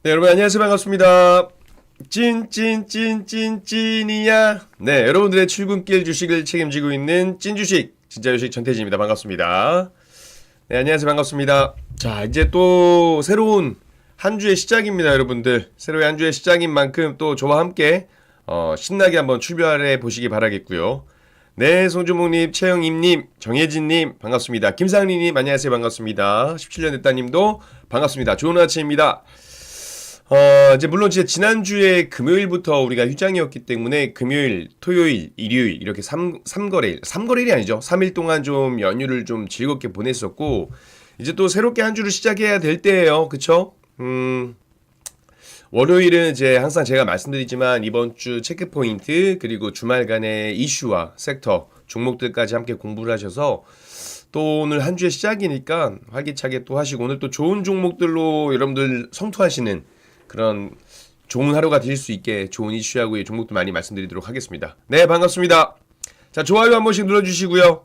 네, 여러분 안녕하세요. 반갑습니다. 찐이야. 네, 여러분들의 출근길 주식을 책임지고 있는 찐주식 진짜 주식 전태진입니다. 반갑습니다. 네, 안녕하세요. 반갑습니다. 자, 이제 또 새로운 한 주의 시작입니다, 여러분들. 새로운 한 주의 시작인 만큼 또 저와 함께 신나게 한번 출발해 보시기 바라겠고요. 네, 송주목님, 최영임님, 정혜진님 반갑습니다. 김상리님 안녕하세요. 반갑습니다. 17년 됐다님도 반갑습니다. 좋은 아침입니다. 이제 물론 이제 지난주에 금요일부터 우리가 휴장이었기 때문에 금요일, 토요일, 일요일 이렇게 3거래일이 아니죠. 3일 동안 좀 연휴를 좀 즐겁게 보냈었고 이제 또 새롭게 한 주를 시작해야 될 때예요. 그쵸? 월요일은 이제 항상 제가 말씀드리지만 이번 주 체크포인트 그리고 주말간의 이슈와 섹터, 종목들까지 함께 공부를 하셔서 또 오늘 한 주의 시작이니까 활기차게 또 하시고 오늘 또 좋은 종목들로 여러분들 성투하시는 그런 좋은 하루가 될 수 있게 좋은 이슈하고 종목도 많이 말씀드리도록 하겠습니다. 네, 반갑습니다. 자, 좋아요 한 번씩 눌러주시고요.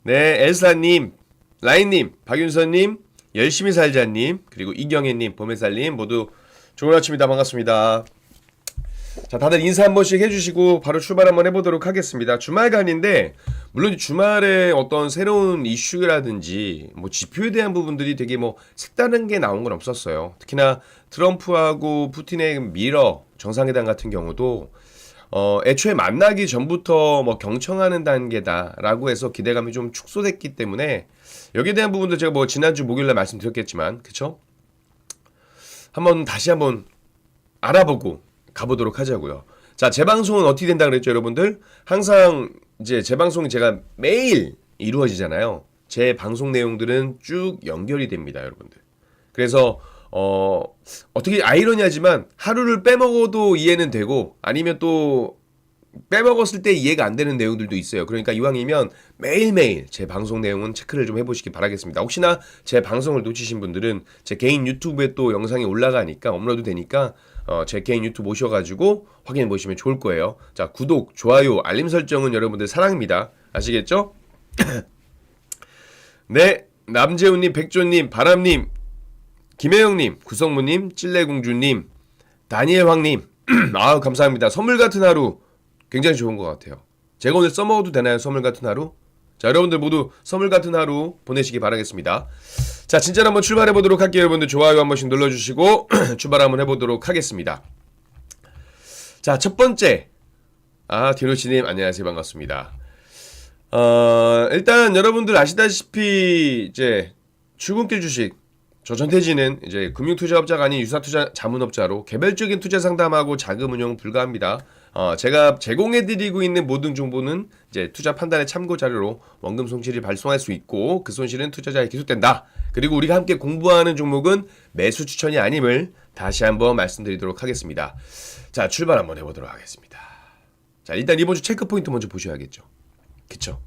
네, 엘사님, 라인님, 박윤선님, 열심히 살자님, 그리고 이경혜님, 봄의살님 모두 좋은 아침입니다. 반갑습니다. 자, 다들 인사 한 번씩 해주시고 바로 출발 한번 해보도록 하겠습니다. 주말간인데 물론 주말에 어떤 새로운 이슈라든지 뭐 지표에 대한 부분들이 되게 뭐 색다른 게 나온 건 없었어요. 특히나 트럼프하고 푸틴의 미러 정상회담 같은 경우도 애초에 만나기 전부터 뭐 경청하는 단계다라고 해서 기대감이 좀 축소됐기 때문에 여기에 대한 부분도 제가 뭐 지난주 목요일날 말씀드렸겠지만 그쵸? 다시 한번 알아보고 가보도록 하자고요. 자, 제 방송은 어떻게 된다 그랬죠, 여러분들? 항상 이제 제 방송이 제가 매일 이루어지잖아요. 제 방송 내용들은 쭉 연결이 됩니다, 여러분들. 그래서 어떻게 아이러니하지만 하루를 빼먹어도 이해는 되고 아니면 또 빼먹었을 때 이해가 안 되는 내용들도 있어요. 그러니까 이왕이면 매일매일 제 방송 내용은 체크를 좀 해보시기 바라겠습니다. 혹시나 제 방송을 놓치신 분들은 제 개인 유튜브에 또 영상이 올라가니까 업로드 되니까 제 개인 유튜브 오셔가지고 확인해 보시면 좋을 거예요. 자, 구독, 좋아요, 알림 설정은 여러분들 사랑입니다. 아시겠죠? 네, 남재훈님, 백조님, 바람님, 김혜영님, 구성무님, 찔레공주님, 다니엘황님 아우 감사합니다. 선물 같은 하루 굉장히 좋은 것 같아요. 제가 오늘 써먹어도 되나요? 선물 같은 하루? 자, 여러분들 모두 선물 같은 하루 보내시기 바라겠습니다. 자, 진짜로 한번 출발해 보도록 할게요. 여러분들 좋아요 한 번씩 눌러주시고 출발 한번 해보도록 하겠습니다. 자, 첫 번째 디노씨님 안녕하세요. 반갑습니다. 일단 여러분들 아시다시피 이제 출근길 주식 저 전태진은 이제 금융투자업자가 아닌 유사투자 자문업자로 개별적인 투자 상담하고 자금 운용 불가합니다. 제가 제공해드리고 있는 모든 정보는 이제 투자 판단의 참고 자료로 원금 손실을 발송할 수 있고 그 손실은 투자자에 기속된다. 그리고 우리가 함께 공부하는 종목은 매수 추천이 아님을 다시 한번 말씀드리도록 하겠습니다. 자, 출발 한번 해보도록 하겠습니다. 자, 일단 이번 주 체크 포인트 먼저 보셔야겠죠. 그쵸?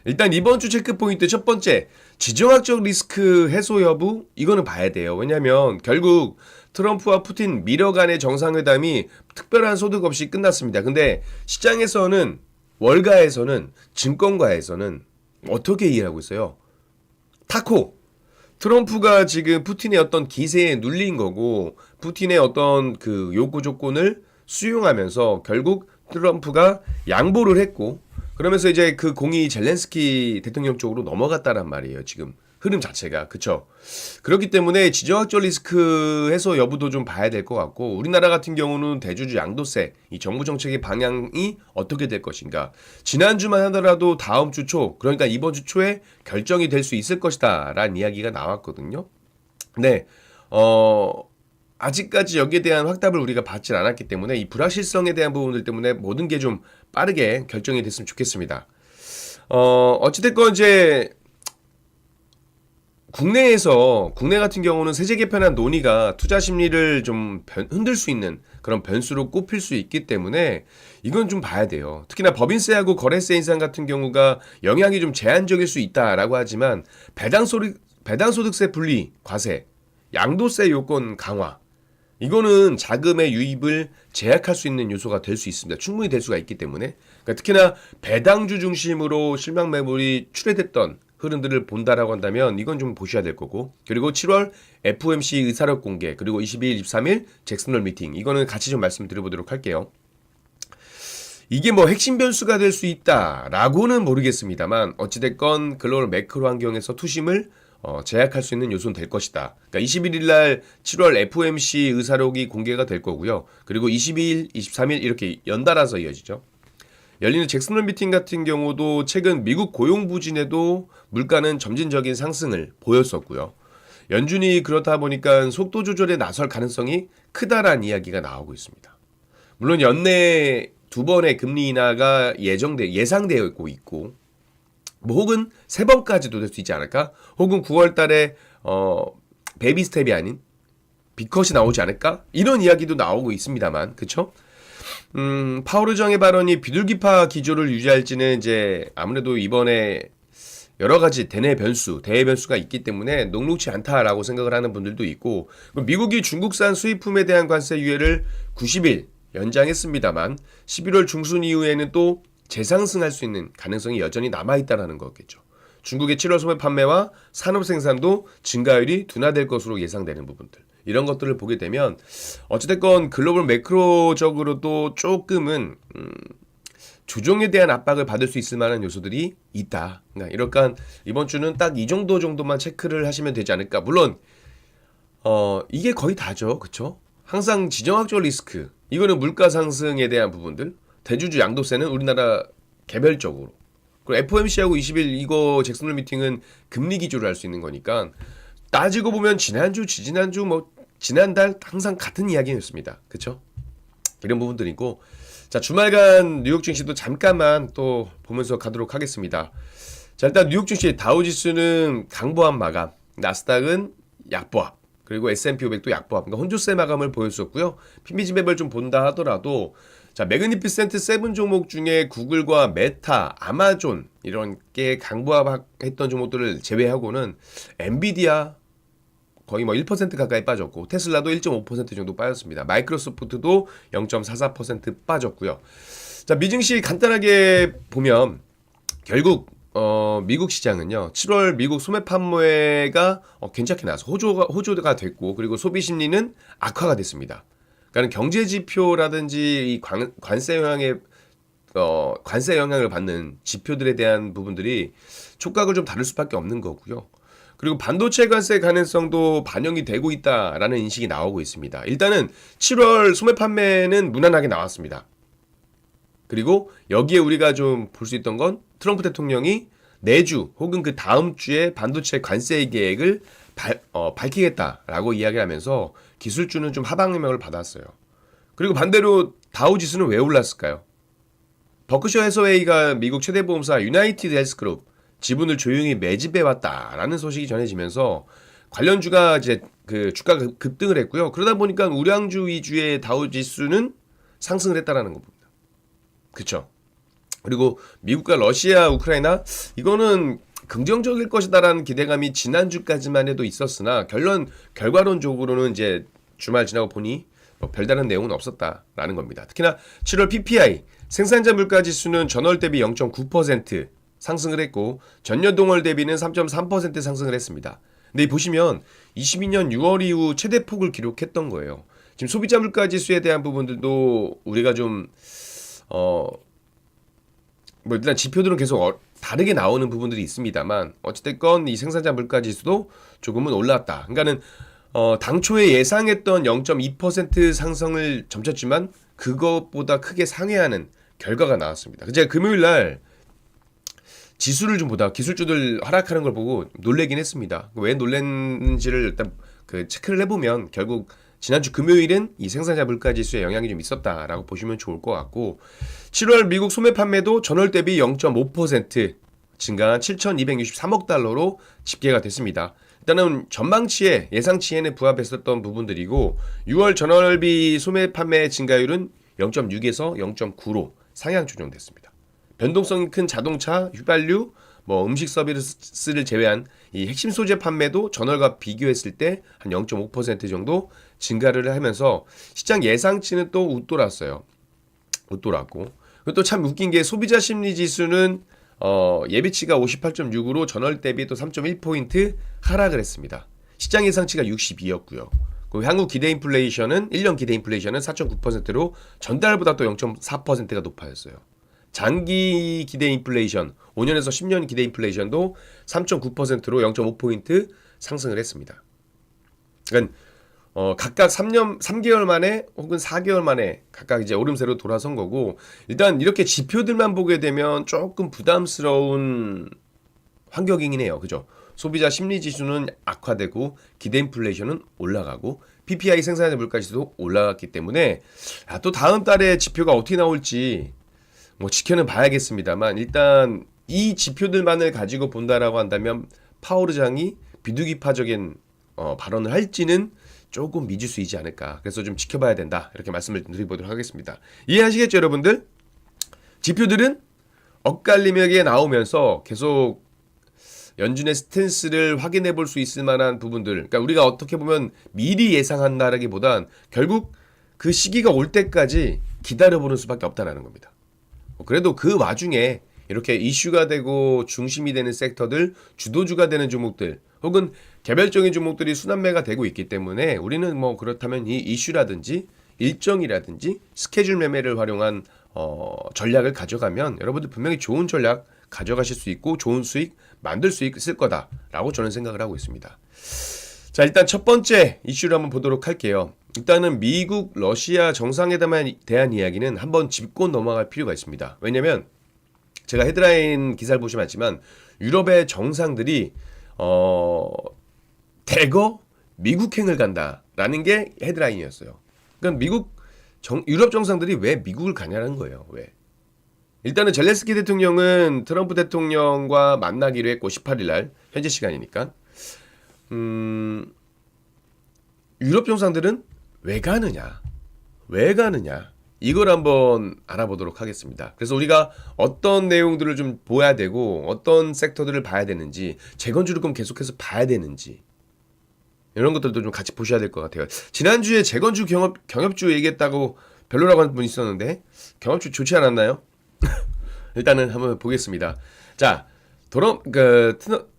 일단 이번 주 체크 포인트 첫 번째 지정학적 리스크 해소 여부 이거는 봐야 돼요. 왜냐하면 결국 트럼프와 푸틴 미러 간의 정상회담이 특별한 소득 없이 끝났습니다. 근데 시장에서는 월가에서는 증권가에서는 어떻게 이해하고 있어요? 타코 트럼프가 지금 푸틴의 어떤 기세에 눌린 거고 푸틴의 어떤 그 요구 조건을 수용하면서 결국 트럼프가 양보를 했고 그러면서 이제 그 공이 젤렌스키 대통령 쪽으로 넘어갔다란 말이에요. 지금 흐름 자체가. 그쵸? 그렇기 때문에 지정학적 리스크 해소 여부도 좀 봐야 될 것 같고 우리나라 같은 경우는 대주주 양도세 이 정부 정책의 방향이 어떻게 될 것인가. 지난주만 하더라도 다음 주 초 그러니까 이번 주 초에 결정이 될 수 있을 것이다 라는 이야기가 나왔거든요. 근데 아직까지 여기에 대한 확답을 우리가 받질 않았기 때문에 이 불확실성에 대한 부분들 때문에 모든 게 좀 빠르게 결정이 됐으면 좋겠습니다. 어찌됐건 이제 국내 같은 경우는 세제 개편안 논의가 투자 심리를 좀 흔들 수 있는 그런 변수로 꼽힐 수 있기 때문에 이건 좀 봐야 돼요. 특히나 법인세하고 거래세 인상 같은 경우가 영향이 좀 제한적일 수 있다라고 하지만 배당소득세 분리 과세, 양도세 요건 강화 이거는 자금의 유입을 제약할 수 있는 요소가 될 수 있습니다. 충분히 될 수가 있기 때문에 그러니까 특히나 배당주 중심으로 실망 매물이 출회됐던 흐름들을 본다라고 한다면 이건 좀 보셔야 될 거고, 그리고 7월 FOMC 의사록 공개, 그리고 22일, 23일 잭슨홀 미팅, 이거는 같이 좀 말씀드려보도록 할게요. 이게 뭐 핵심 변수가 될 수 있다라고는 모르겠습니다만 어찌됐건 글로벌 매크로 환경에서 투심을 제약할 수 있는 요소는 될 것이다. 그러니까 21일 날 7월 FOMC 의사록이 공개가 될 거고요. 그리고 22일, 23일 이렇게 연달아서 이어지죠. 열리는 잭슨홀 미팅 같은 경우도 최근 미국 고용 부진에도 물가는 점진적인 상승을 보였었고요. 연준이 그렇다 보니까 속도 조절에 나설 가능성이 크다라는 이야기가 나오고 있습니다. 물론 연내 두 번의 금리 인하가 예상되어 있고 뭐 혹은 세 번까지도 될 수 있지 않을까? 혹은 9월 달에 베이비 스텝이 아닌 빅컷이 나오지 않을까? 이런 이야기도 나오고 있습니다만, 그쵸? 파월 의장의 발언이 비둘기파 기조를 유지할지는 이제 아무래도 이번에 여러 가지 대내 변수가 있기 때문에 녹록치 않다라고 생각을 하는 분들도 있고, 미국이 중국산 수입품에 대한 관세 유예를 90일 연장했습니다만 11월 중순 이후에는 또 재상승할 수 있는 가능성이 여전히 남아있다는 거겠죠. 중국의 7월 소매 판매와 산업 생산도 증가율이 둔화될 것으로 예상되는 부분들, 이런 것들을 보게 되면 어찌됐건 글로벌 매크로적으로도 조금은 조정에 대한 압박을 받을 수 있을 만한 요소들이 있다. 그러니까 이번 주는 딱 이 정도만 체크를 하시면 되지 않을까. 물론 이게 거의 다죠, 그쵸? 항상 지정학적 리스크, 이거는 물가 상승에 대한 부분들, 대주주 양도세는 우리나라 개별적으로, 그리고 FOMC하고 20일 이거 잭슨홀 미팅은 금리 기조를 할 수 있는 거니까 따지고 보면 지난주, 지지난주, 지난달 항상 같은 이야기였습니다. 그쵸? 이런 부분들이고, 자, 주말간 뉴욕 증시도 잠깐만 또 보면서 가도록 하겠습니다. 자, 일단 뉴욕 증시 다우지수는 강보합 마감, 나스닥은 약보합, 그리고 S&P 500도 약보합, 그러니까 혼조세 마감을 보였었고요. PBG맵을 좀 본다 하더라도, 자, 매그니피센트 7 종목 중에 구글과 메타, 아마존 이런 게 강보합했던 종목들을 제외하고는 엔비디아 거의 뭐 1% 가까이 빠졌고, 테슬라도 1.5% 정도 빠졌습니다. 마이크로소프트도 0.44% 빠졌고요. 자, 미증시 간단하게 보면 결국 미국 시장은요, 7월 미국 소매 판매가 괜찮게 나와서 호조가 됐고, 그리고 소비 심리는 악화가 됐습니다. 그러니까 경제 지표라든지 이 관세 영향을 받는 지표들에 대한 부분들이 촉각을 좀 다를 수밖에 없는 거고요. 그리고 반도체 관세 가능성도 반영이 되고 있다라는 인식이 나오고 있습니다. 일단은 7월 소매 판매는 무난하게 나왔습니다. 그리고 여기에 우리가 좀 볼 수 있던 건 트럼프 대통령이 내주 혹은 그 다음 주에 반도체 관세 계획을 밝히겠다라고 이야기하면서 기술주는 좀 하방영향을 받았어요. 그리고 반대로 다우지수는 왜 올랐을까요? 버크셔 해서웨이가 미국 최대 보험사 유나이티드 헬스그룹 지분을 조용히 매집해 왔다라는 소식이 전해지면서 관련주가 이제 그 주가가 급등을 했고요. 그러다 보니까 우량주 위주의 다우지수는 상승을 했다라는 겁니다. 그렇죠? 그리고 미국과 러시아, 우크라이나 이거는 긍정적일 것이다라는 기대감이 지난주까지만 해도 있었으나 결과론적으로는 이제 주말 지나고 보니 뭐 별다른 내용은 없었다라는 겁니다. 특히나 7월 PPI 생산자 물가 지수는 전월 대비 0.9% 상승을 했고 전년 동월 대비는 3.3% 상승을 했습니다. 근데 보시면 22년 6월 이후 최대 폭을 기록했던 거예요. 지금 소비자 물가 지수에 대한 부분들도 우리가 좀 뭐 일단 지표들은 계속 다르게 나오는 부분들이 있습니다만 어찌됐건 이 생산자 물가 지수도 조금은 올랐다. 그러니까는 당초에 예상했던 0.2% 상승을 점쳤지만 그것보다 크게 상회하는 결과가 나왔습니다. 제가 금요일 날 지수를 좀 보다 기술주들 하락하는 걸 보고 놀래긴 했습니다. 왜 놀랬는지를 일단 그 체크를 해보면 결국 지난주 금요일은 이 생산자 물가 지수에 영향이 좀 있었다라고 보시면 좋을 것 같고 7월 미국 소매 판매도 전월 대비 0.5% 증가한 7,263억 달러로 집계가 됐습니다. 일단은 전망치에 예상치에는 부합했었던 부분들이고 6월 전월비 소매 판매 증가율은 0.6에서 0.9로 상향 조정됐습니다. 변동성이 큰 자동차, 휘발유, 음식 서비스를 제외한 이 핵심 소재 판매도 전월과 비교했을 때 한 0.5% 정도 증가를 하면서 시장 예상치는 또 웃돌았어요. 웃돌았고 또 참 웃긴 게 소비자 심리 지수는 예비치가 58.6으로 전월 대비 또 3.1포인트 하락을 했습니다. 시장 예상치가 62였고요. 그 향후 기대 인플레이션은 1년 기대 인플레이션은 4.9%로 전달보다 또 0.4%가 높아졌어요. 장기 기대 인플레이션 5년에서 10년 기대 인플레이션도 3.9%로 0.5포인트 상승을 했습니다. 그러니까 각각 3개월 만에 혹은 4개월 만에 각각 이제 오름세로 돌아선 거고, 일단 이렇게 지표들만 보게 되면 조금 부담스러운 환경이긴 해요. 그죠? 소비자 심리 지수는 악화되고 기대 인플레이션은 올라가고 PPI 생산자 물가지수도 올라갔기 때문에 또 다음 달에 지표가 어떻게 나올지 뭐 지켜는 봐야겠습니다만, 일단 이 지표들만을 가지고 본다라고 한다면 파월 의장이 비둘기파적인 발언을 할지는 조금 미지수이지 않을까. 그래서 좀 지켜봐야 된다. 이렇게 말씀을 드리도록 하겠습니다. 이해하시겠죠, 여러분들? 지표들은 엇갈림하게 나오면서 계속 연준의 스탠스를 확인해 볼 수 있을 만한 부분들, 그러니까 우리가 어떻게 보면 미리 예상한다라기보단 결국 그 시기가 올 때까지 기다려보는 수밖에 없다라는 겁니다. 그래도 그 와중에 이렇게 이슈가 되고 중심이 되는 섹터들, 주도주가 되는 종목들 혹은 개별적인 종목들이 순환매가 되고 있기 때문에 우리는 뭐 그렇다면 이 이슈라든지 일정이라든지 스케줄 매매를 활용한 전략을 가져가면 여러분들 분명히 좋은 전략 가져가실 수 있고 좋은 수익 만들 수 있을 거다라고 저는 생각을 하고 있습니다. 자, 일단 첫 번째 이슈를 한번 보도록 할게요. 일단은 미국 러시아 정상회담에 대한 이야기는 한번 짚고 넘어갈 필요가 있습니다. 왜냐면 제가 헤드라인 기사를 보시면 알지만 유럽의 정상들이 대거 미국행을 간다라는 게 헤드라인이었어요. 그러니까 유럽 정상들이 왜 미국을 가냐는 거예요. 왜? 일단은 젤렌스키 대통령은 트럼프 대통령과 만나기로 했고 18일 날 현재 시간이니까 유럽 정상들은 왜 가느냐? 왜 가느냐? 이걸 한번 알아보도록 하겠습니다. 그래서 우리가 어떤 내용들을 좀 보아야 되고 어떤 섹터들을 봐야 되는지, 재건주를 그럼 계속해서 봐야 되는지 이런 것들도 좀 같이 보셔야 될 것 같아요. 지난주에 재건주 경협주 얘기했다고 별로라고 하는 분이 있었는데 경협주 좋지 않았나요? 일단은 한번 보겠습니다. 자,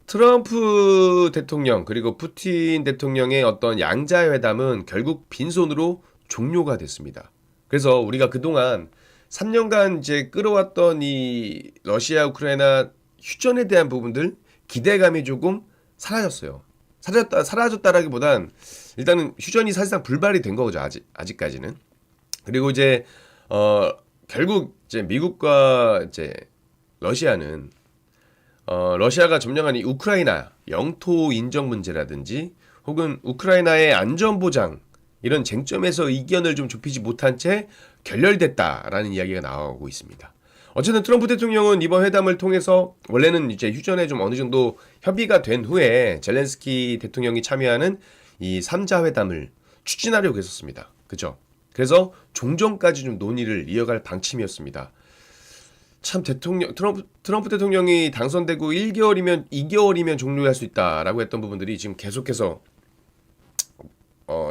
트럼프 대통령 그리고 푸틴 대통령의 어떤 양자회담은 결국 빈손으로 종료가 됐습니다. 그래서 우리가 그동안 3년간 이제 끌어왔던 이 러시아 우크라이나 휴전에 대한 부분들 기대감이 조금 사라졌어요. 사라졌다라기보단 일단은 휴전이 사실상 불발이 된 거죠. 아직까지는. 그리고 이제 결국 이제 미국과 이제 러시아는 러시아가 점령한 이 우크라이나 영토 인정 문제라든지 혹은 우크라이나의 안전 보장 이런 쟁점에서 의견을 좀 좁히지 못한 채 결렬됐다라는 이야기가 나오고 있습니다. 어쨌든 트럼프 대통령은 이번 회담을 통해서 원래는 이제 휴전에 좀 어느 정도 협의가 된 후에 젤렌스키 대통령이 참여하는 이 3자 회담을 추진하려고 했었습니다. 그죠? 그래서 종전까지 좀 논의를 이어갈 방침이었습니다. 참 트럼프 대통령이 당선되고 2개월이면 종료할 수 있다라고 했던 부분들이 지금 계속해서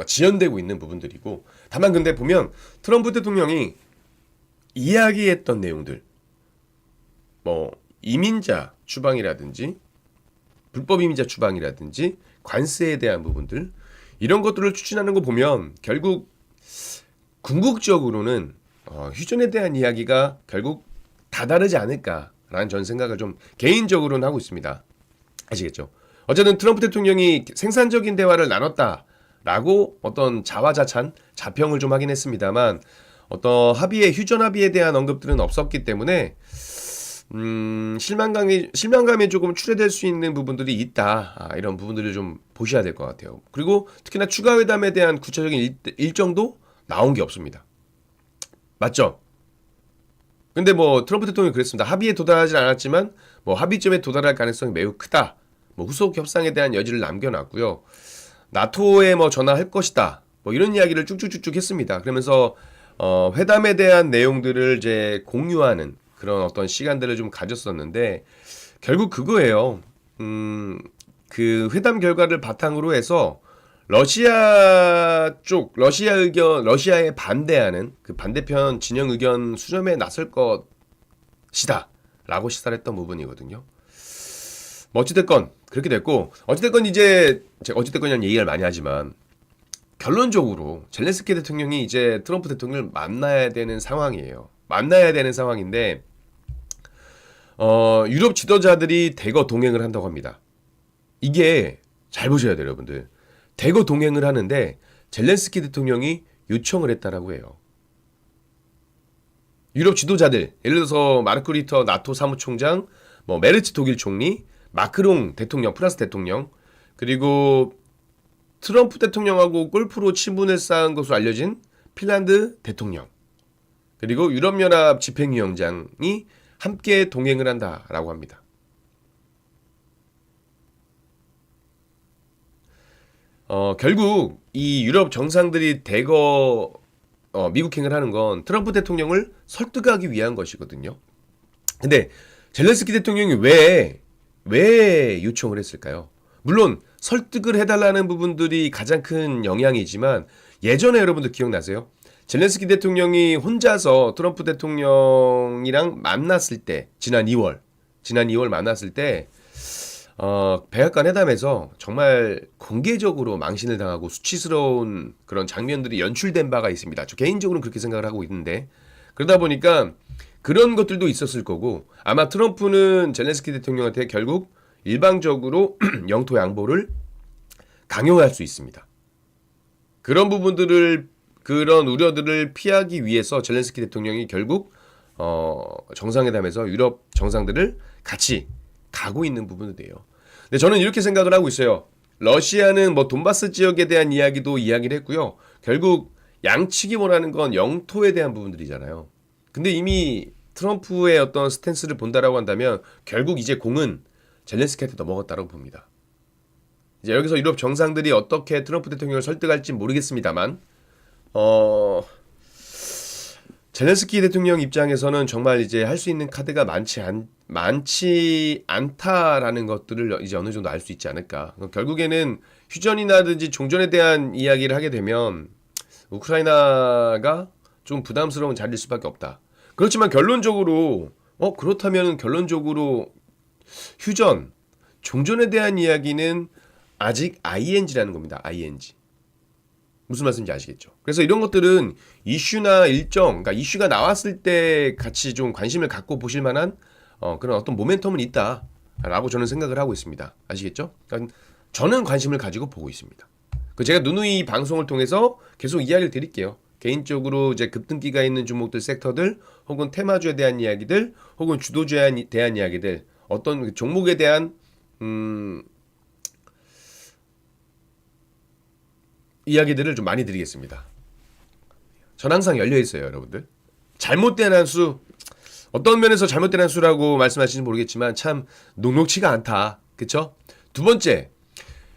지연되고 있는 부분들이고, 다만 근데 보면 트럼프 대통령이 이야기했던 내용들, 뭐 이민자 추방이라든지 불법 이민자 추방이라든지 관세에 대한 부분들 이런 것들을 추진하는 거 보면 결국 궁극적으로는 휴전에 대한 이야기가 결국 다다르지 않을까라는 전 생각을 좀 개인적으로는 하고 있습니다. 아시겠죠? 어쨌든 트럼프 대통령이 생산적인 대화를 나눴다라고 어떤 자화자찬 자평을 좀 하긴 했습니다만 어떤 휴전 합의에 대한 언급들은 없었기 때문에 실망감이 조금 출해될 수 있는 부분들이 있다. 이런 부분들을 좀 보셔야 될 것 같아요. 그리고 특히나 추가 회담에 대한 구체적인 일정도 나온 게 없습니다. 맞죠? 근데 뭐 트럼프 대통령이 그랬습니다. 합의에 도달하지 않았지만 뭐 합의점에 도달할 가능성이 매우 크다. 뭐 후속 협상에 대한 여지를 남겨놨고요. 나토에 뭐 전화할 것이다. 뭐 이런 이야기를 쭉쭉쭉쭉 했습니다. 그러면서 회담에 대한 내용들을 이제 공유하는 그런 어떤 시간들을 좀 가졌었는데 결국 그거예요. 그 회담 결과를 바탕으로 해서 러시아에 반대하는 그 반대편 진영 의견 수렴에 나설 것이다 라고 시사를 했던 부분이거든요. 뭐 어찌됐건 그렇게 됐고, 어찌됐건 이제 제가 어찌됐건이라는 얘기를 많이 하지만 결론적으로 젤렌스키 대통령이 이제 트럼프 대통령을 만나야 되는 상황이에요. 만나야 되는 상황인데 유럽 지도자들이 대거 동행을 한다고 합니다. 이게 잘 보셔야 돼요, 여러분들. 대거 동행을 하는데 젤렌스키 대통령이 요청을 했다라고 해요. 유럽 지도자들, 예를 들어서 마르크 리터 나토 사무총장, 뭐 메르츠 독일 총리, 마크롱 대통령, 프랑스 대통령, 그리고 트럼프 대통령하고 골프로 친분을 쌓은 것으로 알려진 핀란드 대통령, 그리고 유럽연합 집행위원장이 함께 동행을 한다라고 합니다. 결국 이 유럽 정상들이 대거 미국행을 하는 건 트럼프 대통령을 설득하기 위한 것이거든요. 근데 젤렌스키 대통령이 왜 요청을 했을까요? 물론 설득을 해달라는 부분들이 가장 큰 영향이지만 예전에 여러분들 기억나세요? 젤렌스키 대통령이 혼자서 트럼프 대통령이랑 만났을 때 지난 2월 만났을 때 백악관 회담에서 정말 공개적으로 망신을 당하고 수치스러운 그런 장면들이 연출된 바가 있습니다. 저 개인적으로는 그렇게 생각을 하고 있는데, 그러다 보니까 그런 것들도 있었을 거고, 아마 트럼프는 젤렌스키 대통령한테 결국 일방적으로 영토 양보를 강요할 수 있습니다. 그런 부분들을, 그런 우려들을 피하기 위해서 젤렌스키 대통령이 결국 정상회담에서 유럽 정상들을 같이 가고 있는 부분인데요. 근데 저는 이렇게 생각을 하고 있어요. 러시아는 뭐 돈바스 지역에 대한 이야기도 이야기를 했고요. 결국 양측이 원하는 건 영토에 대한 부분들이잖아요. 근데 이미 트럼프의 어떤 스탠스를 본다라고 한다면 결국 이제 공은 젤렌스키한테 넘어갔다고 봅니다. 이제 여기서 유럽 정상들이 어떻게 트럼프 대통령을 설득할지 모르겠습니다만, 젤렌스키 대통령 입장에서는 정말 이제 할 수 있는 카드가 많지 않다라는 것들을 이제 어느 정도 알 수 있지 않을까. 결국에는 휴전이나든지 종전에 대한 이야기를 하게 되면 우크라이나가 좀 부담스러운 자리일 수밖에 없다. 그렇지만 결론적으로 그렇다면 결론적으로 휴전, 종전에 대한 이야기는 아직 ING라는 겁니다. ING. 무슨 말씀인지 아시겠죠? 그래서 이런 것들은 이슈나 일정, 그러니까 이슈가 나왔을 때 같이 좀 관심을 갖고 보실 만한 그런 어떤 모멘텀은 있다라고 저는 생각을 하고 있습니다. 아시겠죠? 그러니까 저는 관심을 가지고 보고 있습니다. 제가 누누이 방송을 통해서 계속 이야기를 드릴게요. 개인적으로 이제 급등기가 있는 종목들, 섹터들, 혹은 테마주에 대한 이야기들, 혹은 주도주에 대한 이야기들, 어떤 종목에 대한 이야기들을 좀 많이 드리겠습니다. 전 항상 열려 있어요, 여러분들. 잘못된 한 수, 어떤 면에서 잘못된 한 수라고 말씀하시는지 모르겠지만 참 녹록치가 않다. 그쵸? 두 번째,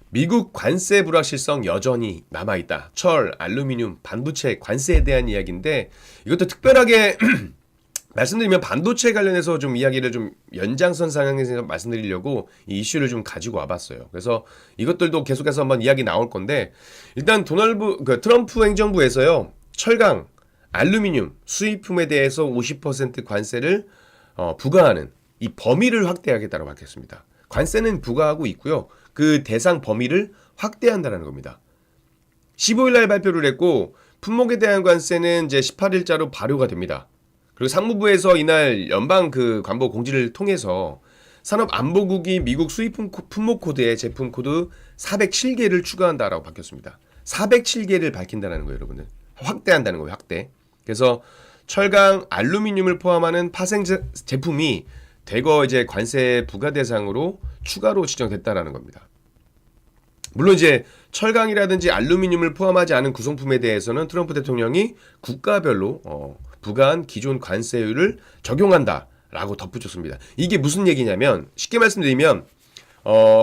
미국 관세 불확실성 여전히 남아있다. 철, 알루미늄, 반도체 관세에 대한 이야기인데, 이것도 특별하게 말씀드리면 반도체 관련해서 좀 이야기를 좀 연장선 상황에서 말씀드리려고 이 이슈를 좀 가지고 와봤어요. 그래서 이것들도 계속해서 한번 이야기 나올 건데, 일단 트럼프 행정부에서요, 철강, 알루미늄 수입품에 대해서 50% 관세를 부과하는 이 범위를 확대하겠다고 밝혔습니다. 관세는 부과하고 있고요. 그 대상 범위를 확대한다는 겁니다. 15일 날 발표를 했고, 품목에 대한 관세는 이제 18일자로 발효가 됩니다. 그리고 상무부에서 이날 연방 관보 공지를 통해서 산업안보국이 미국 수입품 품목 코드에 제품 코드 407개를 추가한다라고 밝혔습니다. 407개를 밝힌다는 거예요, 여러분들. 확대한다는 거예요, 확대. 그래서 철강, 알루미늄을 포함하는 파생 제품이 대거 이제 관세 부과 대상으로 추가로 지정됐다라는 겁니다. 물론 이제 철강이라든지 알루미늄을 포함하지 않은 구성품에 대해서는 트럼프 대통령이 국가별로 부과한 기존 관세율을 적용한다라고 덧붙였습니다. 이게 무슨 얘기냐면, 쉽게 말씀드리면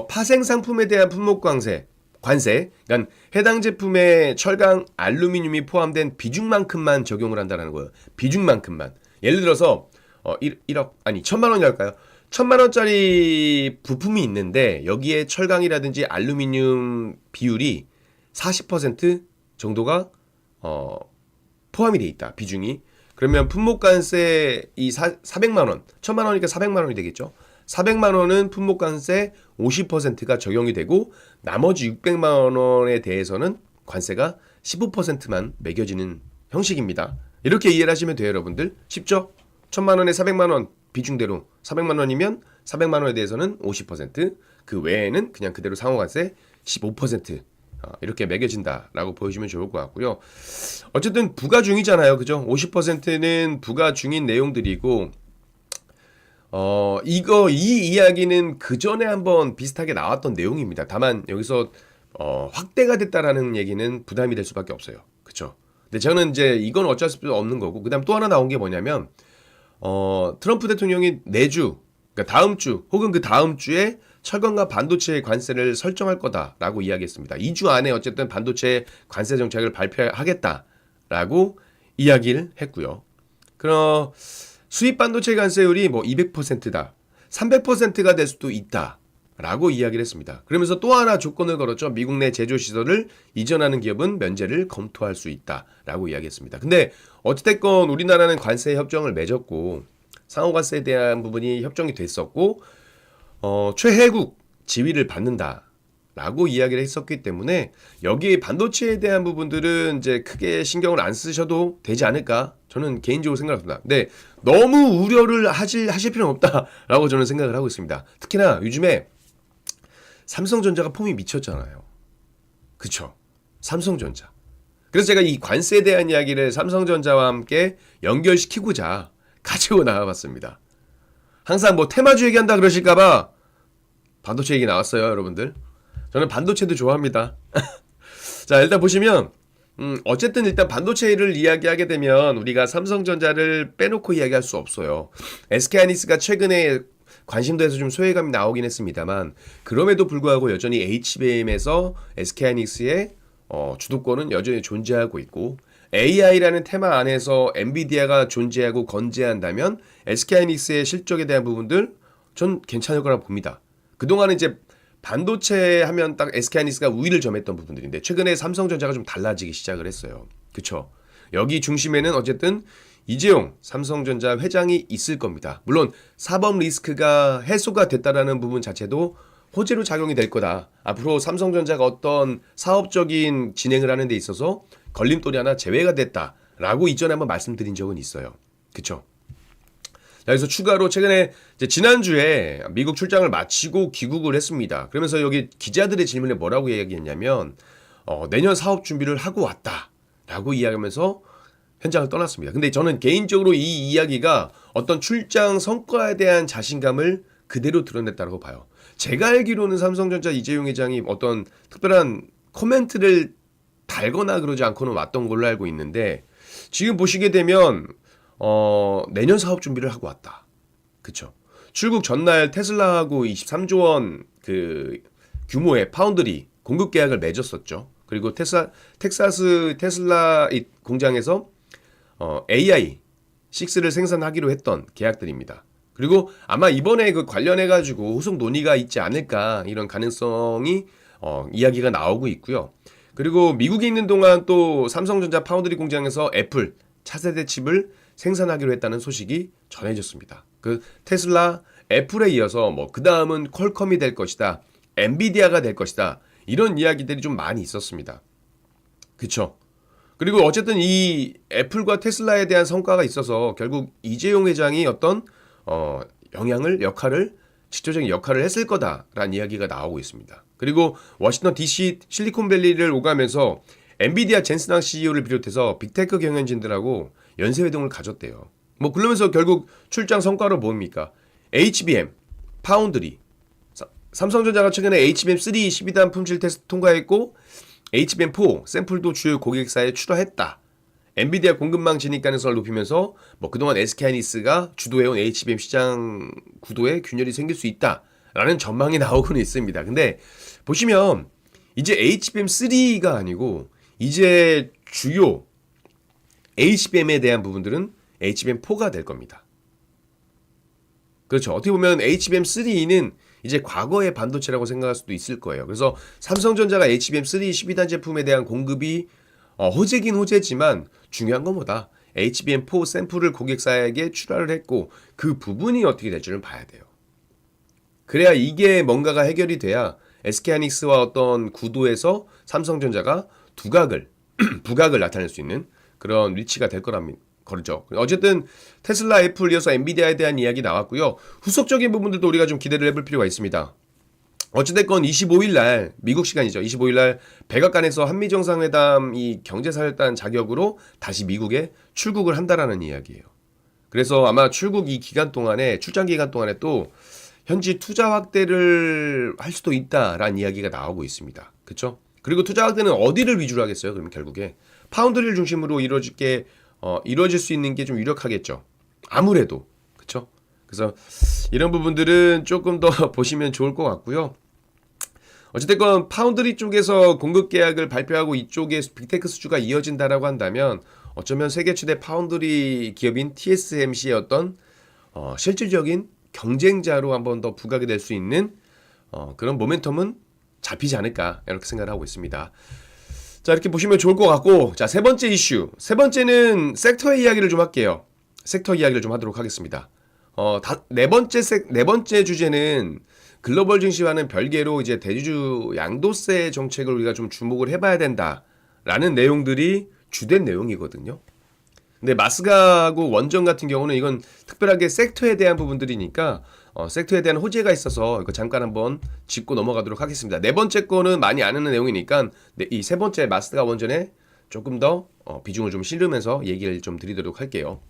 파생 상품에 대한 품목 관세, 그러니까 해당 제품에 철강, 알루미늄이 포함된 비중만큼만 적용을 한다는 거예요. 비중만큼만. 예를 들어서 1,000만 원이 할까요? 1,000만 원짜리 부품이 있는데 여기에 철강이라든지 알루미늄 비율이 40% 정도가 포함이 돼 있다. 비중이. 그러면 품목관세 이 400만 원, 1000만 원이니까 400만 원이 되겠죠. 400만 원은 품목관세 50%가 적용이 되고 나머지 600만 원에 대해서는 관세가 15%만 매겨지는 형식입니다. 이렇게 이해를 하시면 돼요, 여러분들. 쉽죠? 1000만 원에 400만 원 비중대로 400만 원이면 400만 원에 대해서는 50%, 그 외에는 그냥 그대로 상호관세 15% 이렇게 매겨진다라고 보여주면 좋을 것 같고요. 어쨌든 부과 중이잖아요, 그죠? 50%는 부과 중인 내용들이고, 이 이야기는 그 전에 한번 비슷하게 나왔던 내용입니다. 다만 여기서 확대가 됐다라는 얘기는 부담이 될 수밖에 없어요, 그렇죠? 근데 저는 이제 이건 어쩔 수 없는 거고, 그다음 또 하나 나온 게 뭐냐면, 트럼프 대통령이 내주, 그러니까 다음 주 혹은 그 다음 주에 철강과 반도체 관세를 설정할 거다라고 이야기했습니다. 2주 안에 어쨌든 반도체 관세 정책을 발표하겠다라고 이야기를 했고요. 그럼 수입 반도체 관세율이 뭐 200%다, 300%가 될 수도 있다라고 이야기를 했습니다. 그러면서 또 하나 조건을 걸었죠. 미국 내 제조 시설을 이전하는 기업은 면제를 검토할 수 있다라고 이야기했습니다. 근데 어찌됐건 우리나라는 관세 협정을 맺었고 상호관세에 대한 부분이 협정이 됐었고 최혜국 지위를 받는다라고 이야기를 했었기 때문에 여기 반도체에 대한 부분들은 이제 크게 신경을 안 쓰셔도 되지 않을까 저는 개인적으로 생각합니다. 근데 너무 우려를 하실 필요는 없다라고 저는 생각을 하고 있습니다. 특히나 요즘에 삼성전자가 폼이 미쳤잖아요. 그쵸? 삼성전자. 그래서 제가 이 관세에 대한 이야기를 삼성전자와 함께 연결시키고자 가지고 나와봤습니다. 항상 뭐 테마주 얘기한다 그러실까봐 반도체 얘기 나왔어요, 여러분들. 저는 반도체도 좋아합니다. 자, 일단 보시면 어쨌든 일단 반도체를 이야기하게 되면 우리가 삼성전자를 빼놓고 이야기할 수 없어요. SK하이닉스가 최근에 관심도에서 좀 소외감이 나오긴 했습니다만 그럼에도 불구하고 여전히 HBM에서 SK하이닉스의 주도권은 여전히 존재하고 있고 AI라는 테마 안에서 엔비디아가 존재하고 건재한다면 SK하이닉스의 실적에 대한 부분들 전 괜찮을 거라 봅니다. 그동안은 이제 반도체 하면 딱 SK하이닉스가 우위를 점했던 부분들인데 최근에 삼성전자가 좀 달라지기 시작을 했어요. 그쵸? 여기 중심에는 어쨌든 이재용 삼성전자 회장이 있을 겁니다. 물론 사법 리스크가 해소가 됐다라는 부분 자체도 호재로 작용이 될 거다. 앞으로 삼성전자가 어떤 사업적인 진행을 하는 데 있어서 걸림돌이 하나 제외가 됐다라고 이전에 한번 말씀드린 적은 있어요. 그쵸? 그래서 추가로 최근에 이제 지난주에 미국 출장을 마치고 귀국을 했습니다. 그러면서 여기 기자들의 질문에 뭐라고 이야기했냐면 내년 사업 준비를 하고 왔다라고 이야기하면서 현장을 떠났습니다. 근데 저는 개인적으로 이 이야기가 어떤 출장 성과에 대한 자신감을 그대로 드러냈다고 봐요. 제가 알기로는 삼성전자 이재용 회장이 어떤 특별한 코멘트를 달거나 그러지 않고는 왔던 걸로 알고 있는데 지금 보시게 되면 내년 사업 준비를 하고 왔다. 그쵸? 출국 전날 테슬라하고 23조 원 그 규모의 파운드리 공급 계약을 맺었었죠. 그리고 텍사스 테슬라 공장에서 AI6를 생산하기로 했던 계약들입니다. 그리고 아마 이번에 그 관련해가지고 후속 논의가 있지 않을까 이런 가능성이 이야기가 나오고 있고요. 그리고 미국에 있는 동안 또 삼성전자 파운드리 공장에서 애플 차세대 칩을 생산하기로 했다는 소식이 전해졌습니다. 그 테슬라, 애플에 이어서 뭐 그 다음은 퀄컴이 될 것이다, 엔비디아가 될 것이다 이런 이야기들이 좀 많이 있었습니다. 그쵸? 그리고 어쨌든 이 애플과 테슬라에 대한 성과가 있어서 결국 이재용 회장이 어떤 역할을 직접적인 역할을 했을 거다라는 이야기가 나오고 있습니다. 그리고 워싱턴 DC 실리콘밸리를 오가면서 엔비디아 젠슨항 CEO를 비롯해서 빅테크 경영진들하고 연쇄회동을 가졌대요. 뭐 그러면서 결국 출장 성과로 뭡니까? HBM, 파운드리, 삼성전자가 최근에 HBM3 12단 품질 테스트 통과했고 HBM4 샘플도 주요 고객사에 출하했다. 엔비디아 공급망 진입 가능성을 높이면서 뭐 그동안 SK하이닉스가 주도해온 HBM 시장 구도에 균열이 생길 수 있다라는 전망이 나오고는 있습니다. 근데 보시면 이제 HBM3가 아니고 이제 주요 HBM에 대한 부분들은 HBM4가 될 겁니다. 그렇죠. 어떻게 보면 HBM3는 이제 과거의 반도체라고 생각할 수도 있을 거예요. 그래서 삼성전자가 HBM3 12단 제품에 대한 공급이 호재긴 호재지만 중요한 건 뭐다? HBM4 샘플을 고객사에게 출하를 했고 그 부분이 어떻게 될지를 봐야 돼요. 그래야 이게 뭔가가 해결이 돼야 SK하이닉스와 어떤 구도에서 삼성전자가 두각을 부각을 나타낼 수 있는 그런 위치가 될 거랍니다. 그렇죠. 어쨌든 테슬라, 애플 이어서 엔비디아에 대한 이야기 나왔고요. 후속적인 부분들도 우리가 좀 기대를 해볼 필요가 있습니다. 어찌됐건 25일 날 미국 시간이죠. 25일 날 백악관에서 한미 정상회담 이 경제사절단 자격으로 다시 미국에 출국을 한다라는 이야기예요. 그래서 아마 출국 이 기간 동안에 출장 기간 동안에 또 현지 투자 확대를 할 수도 있다라는 이야기가 나오고 있습니다. 그렇죠? 그리고 투자 확대는 어디를 위주로 하겠어요? 그러면 결국에 파운드리를 중심으로 이루어질 수 있는 게 좀 유력하겠죠. 아무래도 그렇죠? 그래서 이런 부분들은 조금 더 보시면 좋을 것 같고요. 어쨌든 파운드리 쪽에서 공급 계약을 발표하고 이쪽에 빅테크 수주가 이어진다라고 한다면 어쩌면 세계 최대 파운드리 기업인 TSMC의 어떤 실질적인 경쟁자로 한번 더 부각이 될 수 있는 그런 모멘텀은 잡히지 않을까 이렇게 생각을 하고 있습니다. 자, 이렇게 보시면 좋을 것 같고, 자, 세 번째 이슈. 세 번째는 섹터의 이야기를 좀 할게요. 섹터 이야기를 좀 하도록 하겠습니다. 네 번째 주제는 글로벌 증시와는 별개로 이제 대주주 양도세 정책을 우리가 좀 주목을 해봐야 된다라는 내용들이 주된 내용이거든요. 근데 마스가하고 원전 같은 경우는 이건 특별하게 섹터에 대한 부분들이니까 섹터에 대한 호재가 있어서 이거 잠깐 한번 짚고 넘어가도록 하겠습니다. 네 번째 거는 많이 아는 내용이니까 이 세 번째 마스가 원전에 조금 더 비중을 좀 실으면서 얘기를 좀 드리도록 할게요.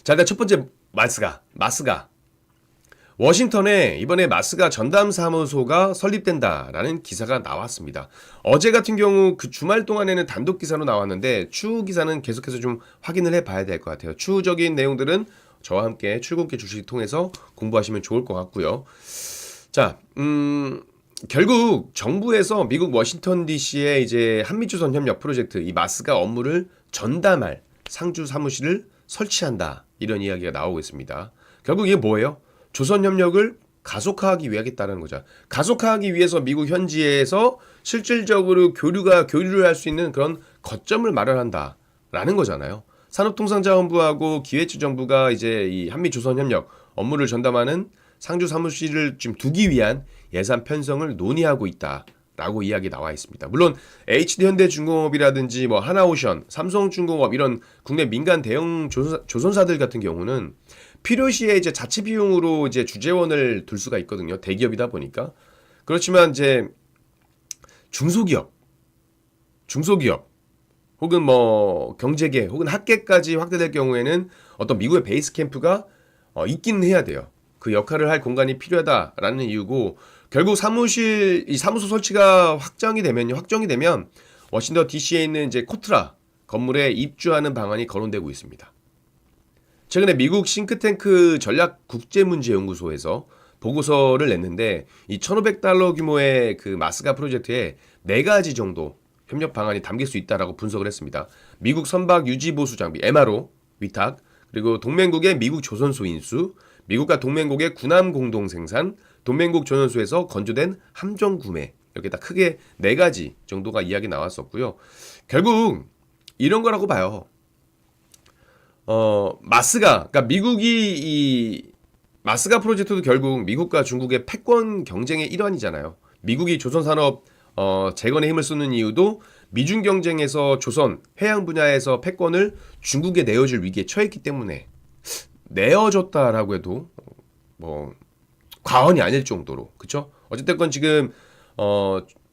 자, 일단 첫 번째 마스가 워싱턴에 이번에 마스가 전담 사무소가 설립된다라는 기사가 나왔습니다. 어제 같은 경우 그 주말 동안에는 단독 기사로 나왔는데 추후 기사는 계속해서 좀 확인을 해봐야 될 것 같아요. 추후적인 내용들은 저와 함께 출근길 주식 통해서 공부하시면 좋을 것 같고요. 자, 결국 정부에서 미국 워싱턴 DC에 이제 한미조선 협력 프로젝트 이 마스가 업무를 전담할 상주 사무실을 설치한다 이런 이야기가 나오고 있습니다. 결국 이게 뭐예요? 조선 협력을 가속화하기 위하겠다는 거죠. 가속화하기 위해서 미국 현지에서 실질적으로 교류를 할 수 있는 그런 거점을 마련한다라는 거잖아요. 산업통상자원부하고 기획재정부가 이제 이 한미 조선 협력 업무를 전담하는 상주 사무실을 지금 두기 위한 예산 편성을 논의하고 있다라고 이야기 나와 있습니다. 물론 HD현대중공업이라든지 뭐 하나오션, 삼성중공업 이런 국내 민간 대형 조선사들 같은 경우는 필요시에 이제 자치 비용으로 이제 주재원을 둘 수가 있거든요. 대기업이다 보니까. 그렇지만 이제 중소기업 혹은 뭐 경제계 혹은 학계까지 확대될 경우에는 어떤 미국의 베이스 캠프가 있기는 해야 돼요. 그 역할을 할 공간이 필요하다라는 이유고 결국 사무소 설치가 확정이 되면 워싱턴 DC에 있는 이제 코트라 건물에 입주하는 방안이 거론되고 있습니다. 최근에 미국 싱크탱크 전략국제문제연구소에서 보고서를 냈는데 이 $1,500 규모의 그 마스가 프로젝트에 4가지 정도 협력 방안이 담길 수 있다라고 분석을 했습니다. 미국 선박 유지 보수 장비 MRO 위탁, 그리고 동맹국의 미국 조선소 인수, 미국과 동맹국의 군함 공동 생산, 동맹국 조선소에서 건조된 함정 구매 이렇게 딱 크게 4가지 정도가 이야기 나왔었고요. 결국 이런 거라고 봐요. 그러니까 미국이 마스가 프로젝트도 결국 미국과 중국의 패권 경쟁의 일환이잖아요. 미국이 조선산업 재건에 힘을 쏟는 이유도 미중 경쟁에서 조선 해양 분야에서 패권을 중국에 내어줄 위기에 처했기 때문에 내어줬다라고 해도 뭐 과언이 아닐 정도로 그렇죠? 어쨌든 지금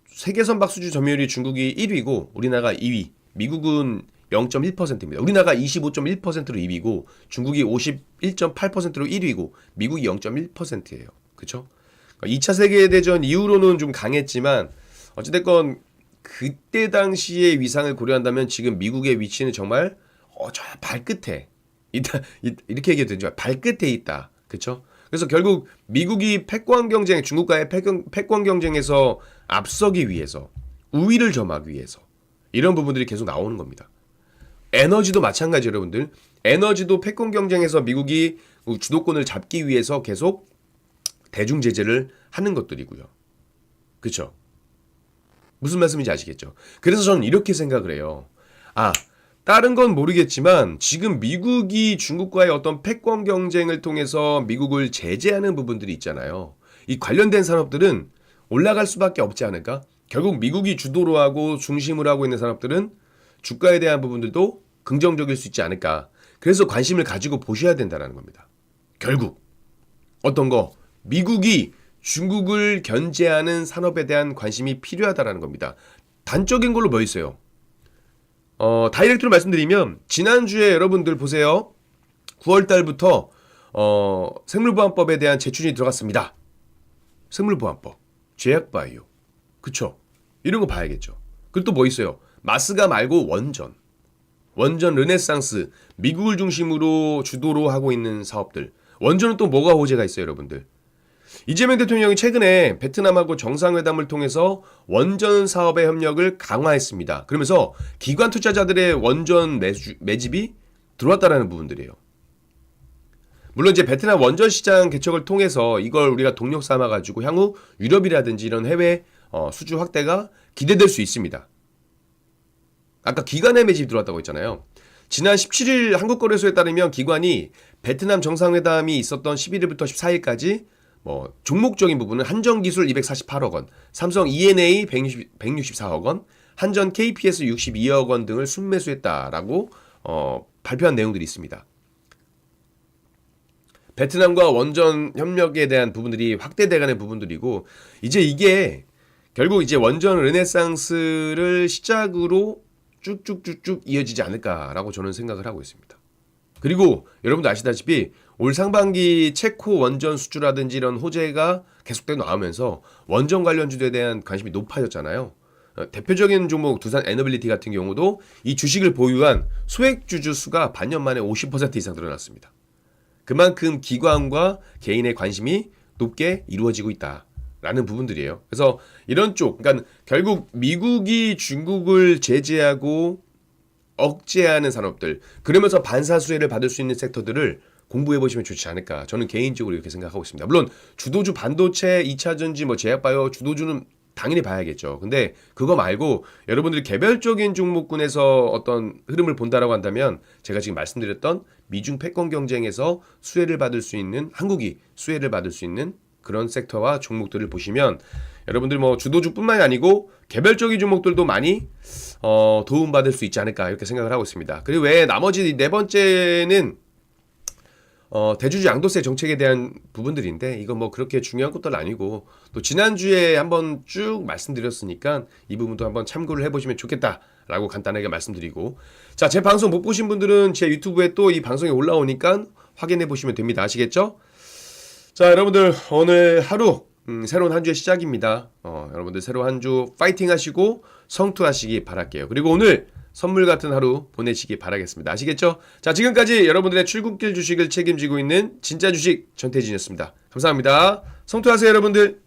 세계 선박 수주 점유율이 중국이 1위고 우리나라가 2위, 미국은 0.1%입니다. 우리나라가 25.1%로 2위고 중국이 51.8%로 1위고 미국이 0.1%예요. 그렇죠? 2차 세계대전 이후로는 좀 강했지만 어찌됐건 그때 당시의 위상을 고려한다면 지금 미국의 위치는 정말 저 발끝에 있다, 이렇게 얘기해도 되죠. 발끝에 있다. 그렇죠? 그래서 결국 미국이 패권 경쟁, 중국과의 패권 경쟁에서 앞서기 위해서 우위를 점하기 위해서 이런 부분들이 계속 나오는 겁니다. 에너지도 마찬가지 여러분들. 에너지도 패권 경쟁에서 미국이 주도권을 잡기 위해서 계속 대중 제재를 하는 것들이고요. 그렇죠? 무슨 말씀인지 아시겠죠? 그래서 저는 이렇게 생각을 해요. 다른 건 모르겠지만 지금 미국이 중국과의 어떤 패권 경쟁을 통해서 미국을 제재하는 부분들이 있잖아요. 이 관련된 산업들은 올라갈 수밖에 없지 않을까? 결국 미국이 주도로 하고 중심으로 하고 있는 산업들은 주가에 대한 부분들도 긍정적일 수 있지 않을까? 그래서 관심을 가지고 보셔야 된다는 겁니다. 결국 어떤 거? 미국이 중국을 견제하는 산업에 대한 관심이 필요하다는 겁니다. 단적인 걸로 뭐 있어요? 다이렉트로 말씀드리면 지난주에 여러분들 보세요. 9월 달부터 생물보안법에 대한 제출이 들어갔습니다. 생물보안법, 제약바이오, 그쵸? 이런 거 봐야겠죠. 그리고 또 뭐 있어요? 마스가 말고 원전 르네상스, 미국을 중심으로 주도로 하고 있는 사업들. 원전은 또 뭐가 호재가 있어요, 여러분들? 이재명 대통령이 최근에 베트남하고 정상회담을 통해서 원전 사업의 협력을 강화했습니다. 그러면서 기관 투자자들의 원전 매집이 들어왔다라는 부분들이에요. 물론 이제 베트남 원전 시장 개척을 통해서 이걸 우리가 동력 삼아가지고 향후 유럽이라든지 이런 해외 수주 확대가 기대될 수 있습니다. 아까 기관의 매집이 들어왔다고 했잖아요. 지난 17일 한국거래소에 따르면 기관이 베트남 정상회담이 있었던 11일부터 14일까지 종목적인 부분은 한전기술 248억 원, 삼성 E&A 164억 원, 한전 KPS 62억 원 등을 순매수했다라고 발표한 내용들이 있습니다. 베트남과 원전 협력에 대한 부분들이 확대돼가는 부분들이고 이제 이게 결국 이제 원전 르네상스를 시작으로 쭉쭉쭉쭉 이어지지 않을까라고 저는 생각을 하고 있습니다. 그리고 여러분도 아시다시피 올 상반기 체코 원전 수주라든지 이런 호재가 계속되어 나오면서 원전 관련주에 대한 관심이 높아졌잖아요. 대표적인 종목 두산 에너빌리티 같은 경우도 이 주식을 보유한 소액주주 수가 반년 만에 50% 이상 늘어났습니다. 그만큼 기관과 개인의 관심이 높게 이루어지고 있다라는 부분들이에요. 그래서 이런 쪽, 그러니까 결국 미국이 중국을 제재하고 억제하는 산업들, 그러면서 반사수혜를 받을 수 있는 섹터들을 공부해보시면 좋지 않을까. 저는 개인적으로 이렇게 생각하고 있습니다. 물론 주도주 반도체, 2차전지, 제약바이오 주도주는 당연히 봐야겠죠. 근데 그거 말고 여러분들이 개별적인 종목군에서 어떤 흐름을 본다라고 한다면 제가 지금 말씀드렸던 미중 패권 경쟁에서 수혜를 받을 수 있는, 한국이 수혜를 받을 수 있는 그런 섹터와 종목들을 보시면 여러분들 주도주뿐만이 아니고 개별적인 종목들도 많이 도움받을 수 있지 않을까 이렇게 생각을 하고 있습니다. 그리고 왜 나머지 네 번째는 대주주 양도세 정책에 대한 부분들인데 이건 그렇게 중요한 것도 아니고 또 지난주에 한번 쭉 말씀드렸으니까 이 부분도 한번 참고를 해보시면 좋겠다라고 간단하게 말씀드리고, 자, 제 방송 못 보신 분들은 제 유튜브에 또 이 방송이 올라오니까 확인해 보시면 됩니다. 아시겠죠? 자, 여러분들 오늘 하루 새로운 한 주의 시작입니다. 여러분들 새로운 한 주 파이팅 하시고 성투하시기 바랄게요. 그리고 오늘 선물 같은 하루 보내시기 바라겠습니다. 아시겠죠? 자, 지금까지 여러분들의 출근길 주식을 책임지고 있는 진짜 주식 전태진이었습니다. 감사합니다. 성투하세요, 여러분들.